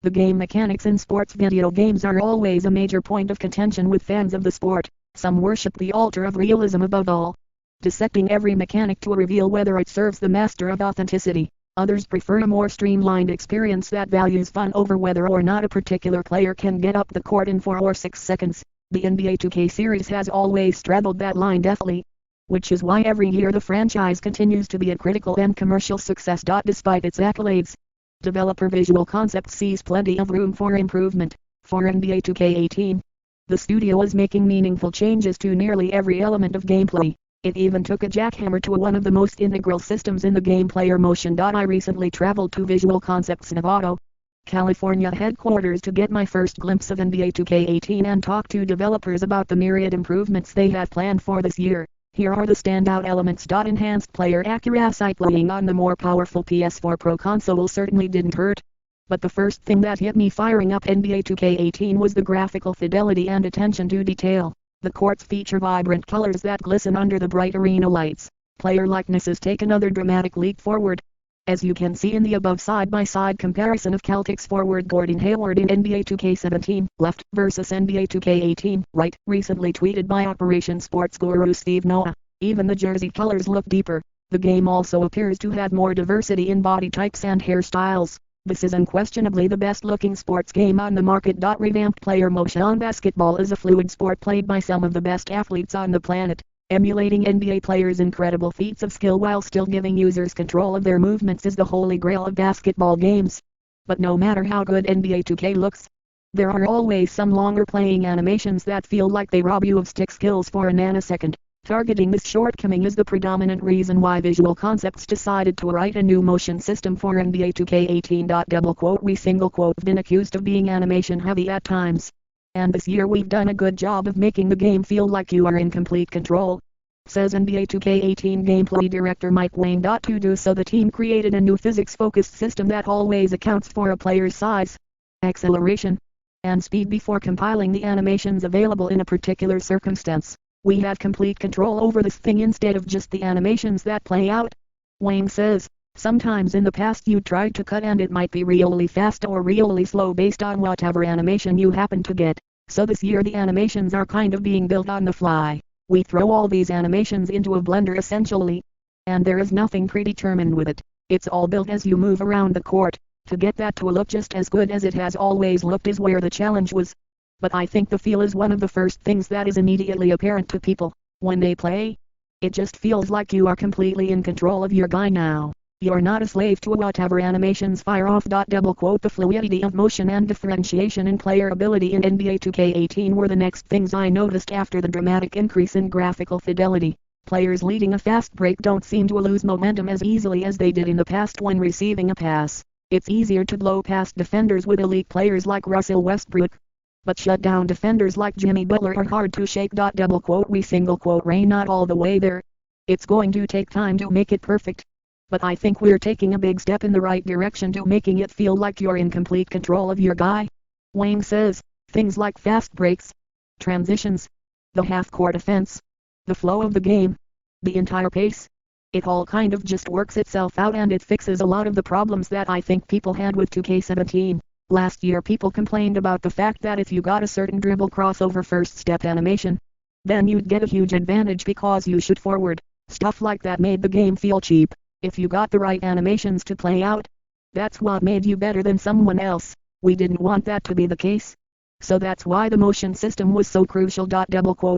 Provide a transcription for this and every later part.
The game mechanics in sports video games are always a major point of contention with fans of the sport. Some worship the altar of realism above all, dissecting every mechanic to reveal whether it serves the master of authenticity. Others prefer a more streamlined experience that values fun over whether or not a particular player can get up the court in 4 or 6 seconds. The NBA 2K series has always straddled that line deftly, which is why every year the franchise continues to be a critical and commercial success. Despite its accolades, developer Visual Concepts sees plenty of room for improvement. For NBA 2K18, the studio is making meaningful changes to nearly every element of gameplay. It even took a jackhammer to one of the most integral systems in the game, player motion. I recently traveled to Visual Concepts Novato, California headquarters to get my first glimpse of NBA 2K18 and talk to developers about the myriad improvements they had planned for this year. Here are the standout elements. Enhanced player accuracy. Playing on the more powerful PS4 Pro console certainly didn't hurt. But the first thing that hit me firing up NBA 2K18 was the graphical fidelity and attention to detail. The courts feature vibrant colors that glisten under the bright arena lights. Player likenesses take another dramatic leap forward, as you can see in the above side-by-side comparison of Celtics forward Gordon Hayward in NBA 2K17, left, versus NBA 2K18, right, recently tweeted by Operation Sports guru Steve Noah. Even the jersey colors look deeper. The game also appears to have more diversity in body types and hairstyles. This is unquestionably the best-looking sports game on the market. Revamped player motion. Basketball is a fluid sport played by some of the best athletes on the planet, emulating NBA players' incredible feats of skill while still giving users control of their movements is the holy grail of basketball games. But no matter how good NBA 2K looks, there are always some longer playing animations that feel like they rob you of stick skills for a nanosecond. Targeting this shortcoming is the predominant reason why Visual Concepts decided to write a new motion system for NBA 2K18. We single quote been accused of being animation heavy at times, and this year we've done a good job of making the game feel like you are in complete control, says NBA 2K18 gameplay director Mike Wayne. To do so, the team created a new physics-focused system that always accounts for a player's size, acceleration, and speed before compiling the animations available in a particular circumstance. We have complete control over this thing instead of just the animations that play out. Wayne says, sometimes in the past you tried to cut and it might be really fast or really slow based on whatever animation you happen to get. So this year the animations are kind of being built on the fly. We throw all these animations into a blender essentially, and there is nothing predetermined with it. It's all built as you move around the court. To get that to look just as good as it has always looked is where the challenge was. But I think the feel is one of the first things that is immediately apparent to people when they play. It just feels like you are completely in control of your guy now. You're not a slave to whatever animations fire off. The fluidity of motion and differentiation in player ability in NBA 2K18 were the next things I noticed after the dramatic increase in graphical fidelity. Players leading a fast break don't seem to lose momentum as easily as they did in the past when receiving a pass. It's easier to blow past defenders with elite players like Russell Westbrook, but shutdown defenders like Jimmy Butler are hard to shake. We single quote Ray not all the way there. It's going to take time to make it perfect, but I think we're taking a big step in the right direction to making it feel like you're in complete control of your guy. Wayne says, things like fast breaks, transitions, the half-court offense, the flow of the game, the entire pace, it all kind of just works itself out and it fixes a lot of the problems that I think people had with 2K17. Last year people complained about the fact that if you got a certain dribble crossover first step animation, then you'd get a huge advantage because you shoot forward. Stuff like that made the game feel cheap. If you got the right animations to play out, that's what made you better than someone else. We didn't want that to be the case, so that's why the motion system was so crucial.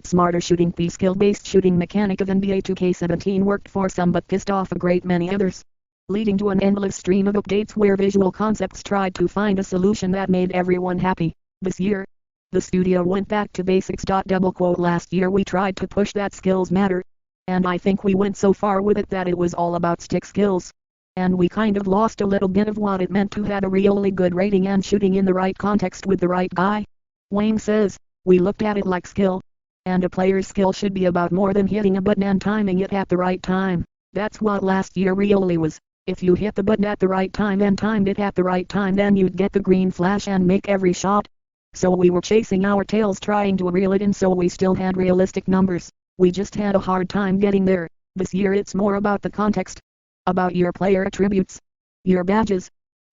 Smarter shooting. The skill-based shooting mechanic of NBA 2K17 worked for some but pissed off a great many others, leading to an endless stream of updates where Visual Concepts tried to find a solution that made everyone happy. This year, the studio went back to basics. Last year we tried to push that skills matter, and I think we went so far with it that it was all about stick skills, and we kind of lost a little bit of what it meant to have a really good rating and shooting in the right context with the right guy. Wayne says, we looked at it like skill, and a player's skill should be about more than hitting a button and timing it at the right time. That's what last year really was. If you hit the button at the right time and timed it at the right time, then you'd get the green flash and make every shot. So we were chasing our tails trying to reel it in, so we still had realistic numbers. We just had a hard time getting there. This year it's more about the context, about your player attributes, your badges,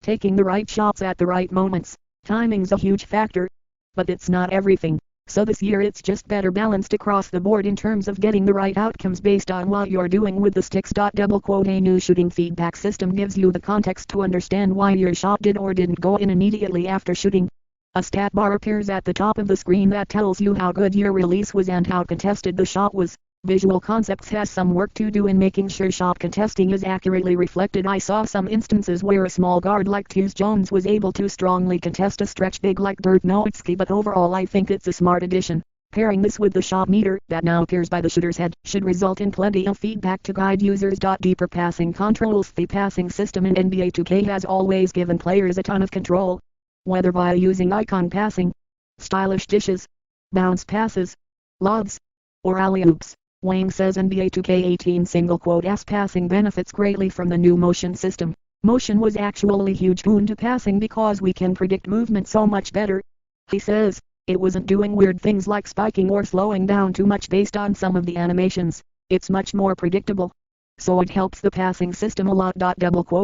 taking the right shots at the right moments. Timing's a huge factor, but it's not everything. So this year it's just better balanced across the board in terms of getting the right outcomes based on what you're doing with the sticks. A new shooting feedback system gives you the context to understand why your shot did or didn't go in immediately after shooting. A stat bar appears at the top of the screen that tells you how good your release was and how contested the shot was. Visual Concepts has some work to do in making sure shot contesting is accurately reflected. I saw some instances where a small guard like Hughes Jones was able to strongly contest a stretch big like Dirk Nowitzki, but overall I think it's a smart addition. Pairing this with the shot meter that now appears by the shooter's head should result in plenty of feedback to guide users. Deeper passing controls. The passing system in NBA 2K has always given players a ton of control, whether by using icon passing, stylish dishes, bounce passes, lobs, or alley-oops. Wang says NBA 2K18 single quote S passing benefits greatly from the new motion system. Motion was actually a huge boon to passing because we can predict movement so much better. He says, it wasn't doing weird things like spiking or slowing down too much based on some of the animations. It's much more predictable, so it helps the passing system a lot.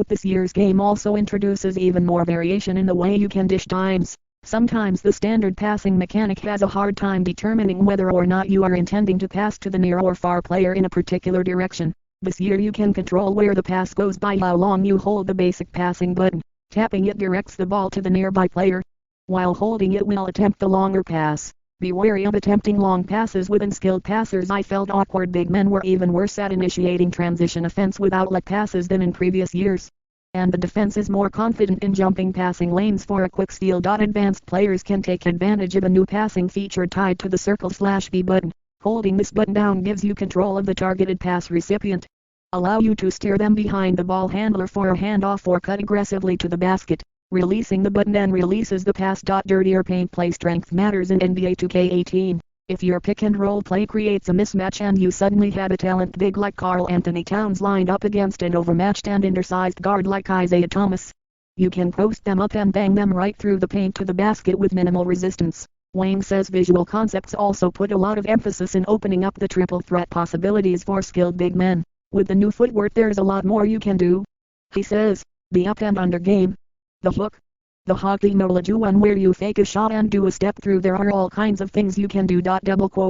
This year's game also introduces even more variation in the way you can dish dimes. Sometimes the standard passing mechanic has a hard time determining whether or not you are intending to pass to the near or far player in a particular direction. This year you can control where the pass goes by how long you hold the basic passing button. Tapping it directs the ball to the nearby player, while holding it will attempt the longer pass. Be wary of attempting long passes with unskilled passers. I felt awkward. Big men were even worse at initiating transition offense with outlet passes than in previous years, and the defense is more confident in jumping passing lanes for a quick steal. Advanced players can take advantage of a new passing feature tied to the circle/B button. Holding this button down gives you control of the targeted pass recipient, allow you to steer them behind the ball handler for a handoff or cut aggressively to the basket. Releasing the button then releases the pass. Dirtier paint play. Strength matters in NBA 2K18. If your pick and roll play creates a mismatch and you suddenly have a talent big like Karl Anthony Towns lined up against an overmatched and undersized guard like Isaiah Thomas, you can post them up and bang them right through the paint to the basket with minimal resistance. Wang says Visual Concepts also put a lot of emphasis in opening up the triple threat possibilities for skilled big men. With the new footwork there's a lot more you can do. He says, the up and under game, the hook, the hockey knowledge one where you fake a shot and do a step through. There are all kinds of things you can do.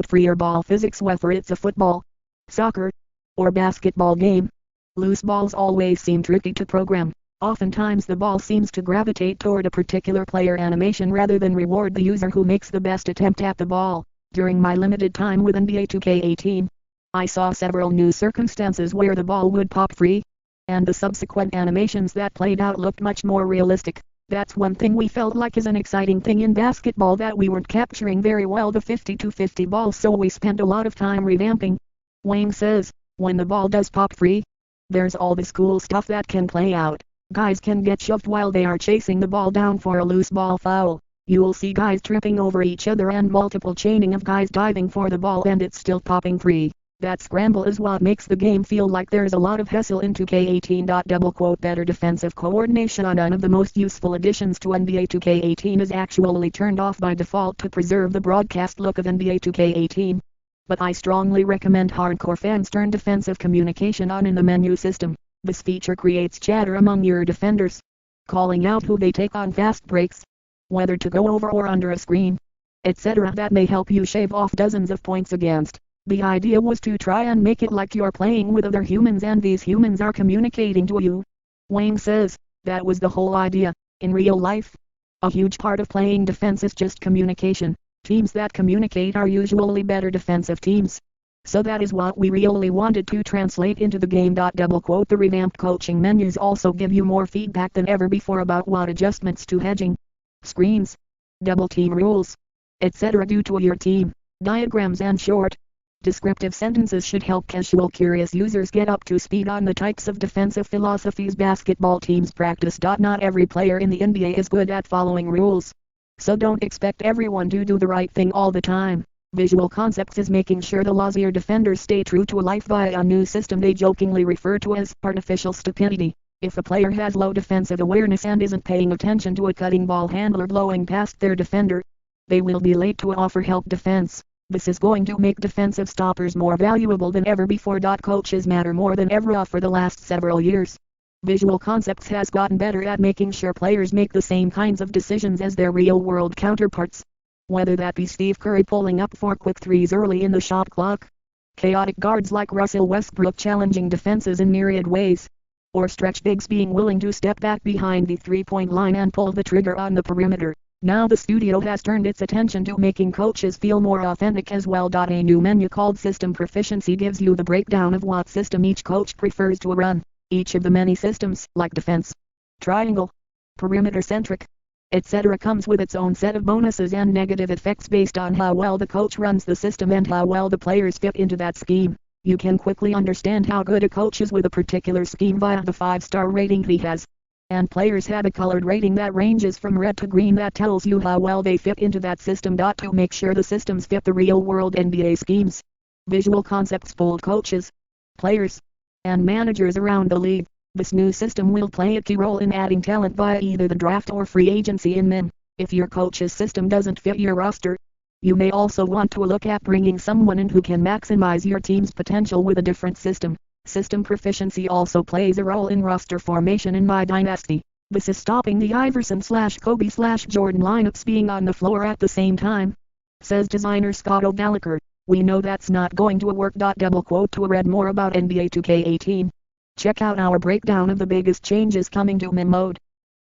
Freer ball physics. Whether it's a football, soccer, or basketball game, loose balls always seem tricky to program. Oftentimes the ball seems to gravitate toward a particular player animation rather than reward the user who makes the best attempt at the ball. During my limited time with NBA 2K18, I saw several new circumstances where the ball would pop free, and the subsequent animations that played out looked much more realistic. That's one thing we felt like is an exciting thing in basketball that we weren't capturing very well, the 50-50 ball, so we spent a lot of time revamping. Wang says, when the ball does pop free, there's all this cool stuff that can play out. Guys can get shoved while they are chasing the ball down for a loose ball foul. You'll see guys tripping over each other and multiple chaining of guys diving for the ball and it's still popping free. That scramble is what makes the game feel like there's a lot of hustle in 2K18. Better defensive coordination. One of the most useful additions to NBA 2K18 is actually turned off by default to preserve the broadcast look of NBA 2K18. But I strongly recommend hardcore fans turn defensive communication on in the menu system. This feature creates chatter among your defenders, calling out who they take on fast breaks, whether to go over or under a screen, etc. That may help you shave off dozens of points against. The idea was to try and make it like you're playing with other humans and these humans are communicating to you. Wang says, that was the whole idea. In real life, a huge part of playing defense is just communication. Teams that communicate are usually better defensive teams. So that is what we really wanted to translate into the game. The revamped coaching menus also give you more feedback than ever before about what adjustments to hedging, screens, double team rules, etc. do to your team. Diagrams and short, descriptive sentences should help casual curious users get up to speed on the types of defensive philosophies basketball teams practice. Not every player in the NBA is good at following rules, so don't expect everyone to do the right thing all the time. Visual Concepts is making sure the Lozier defenders stay true to life via a new system they jokingly refer to as artificial stupidity. If a player has low defensive awareness and isn't paying attention to a cutting ball handler blowing past their defender, they will be late to offer help defense. This is going to make defensive stoppers more valuable than ever before. Coaches matter more than ever for the last several years. Visual Concepts has gotten better at making sure players make the same kinds of decisions as their real-world counterparts. Whether that be Steve Curry pulling up 4 quick threes early in the shot clock, chaotic guards like Russell Westbrook challenging defenses in myriad ways, or stretch bigs being willing to step back behind the three-point line and pull the trigger on the perimeter. Now the studio has turned its attention to making coaches feel more authentic as well. A new menu called System Proficiency gives you the breakdown of what system each coach prefers to run. Each of the many systems, like defense, triangle, perimeter-centric, etc., comes with its own set of bonuses and negative effects based on how well the coach runs the system and how well the players fit into that scheme. You can quickly understand how good a coach is with a particular scheme via the 5-star rating he has. And players have a colored rating that ranges from red to green that tells you how well they fit into that system. To make sure the systems fit the real-world NBA schemes, Visual Concepts polled coaches, players, and managers around the league. This new system will play a key role in adding talent via either the draft or free agency in men. If your coach's system doesn't fit your roster, you may also want to look at bringing someone in who can maximize your team's potential with a different system. System proficiency also plays a role in roster formation in my dynasty. This is stopping the Iverson/Kobe/Jordan lineups being on the floor at the same time, says designer Scott O'Gallagher. We know that's not going to work. Double quote to read more about NBA 2K18. Check out our breakdown of the biggest changes coming to meme mode.